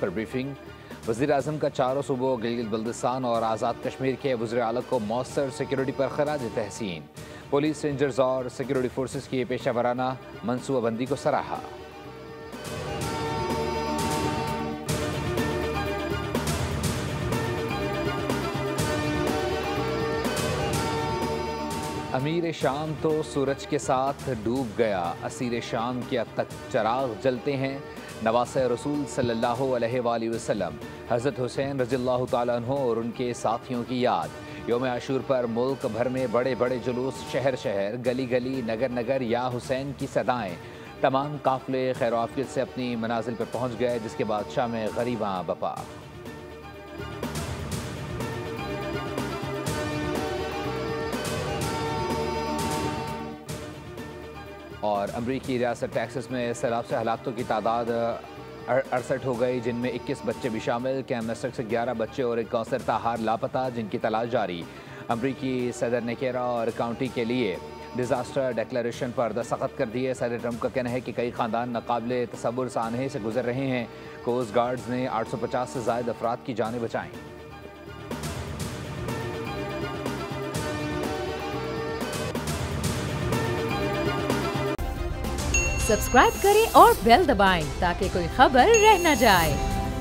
पर ब्रीफिंग। वज़ीर-ए-आज़म का चारों सूबों गिलगित बल्तिस्तान और आज़ाद कश्मीर के वज़ीर-ए-आला को मौसर सिक्योरिटी पर खराज तहसीन। पुलिस, रेंजर्स और सिक्योरिटी फोर्सेस की पेशा वराना मनसूबाबंदी को सराहा। अमीर शाम तो सूरज के साथ डूब गया, असीर शाम के अब तक चराग जलते हैं। नवासे रसूल सल्लल्लाहु अलैहि वसल्लम हज़रत हुसैन रज़ियल्लाहु ताला अन्हु और उनके साथियों की याद। यौम आशूर पर मुल्क भर में बड़े बड़े जुलूस, शहर शहर, गली गली, नगर नगर या हुसैन की सदाएँ। तमाम काफ़िले खैर आफियत से अपनी मनाजिल पर पहुँच गए, जिसके बाद शाम ग़रीबां बपा। और अमरीकी रियासत टेक्सास में सैलाब से हलाकतों की तादाद 68 हो गई, जिनमें 21 बच्चे भी शामिल। कैमनस्टक से 11 बच्चे और एक कौंसर ताहार लापता, जिनकी तलाश जारी। अमरीकी सदर ने केरा और काउंटी के लिए डिज़ास्टर डिक्लेरेशन पर दस्तखत कर दिए। सदर ट्रंप का कहना है कि कई ख़ानदान नाकाबिले तसव्वुर सानहे से गुजर रहे हैं। कोस्ट गार्ड्स ने 850 से ज़ायद अफराद की जानें बचाईं। सब्सक्राइब करें और बेल दबाएं ताकि कोई खबर रह न जाए।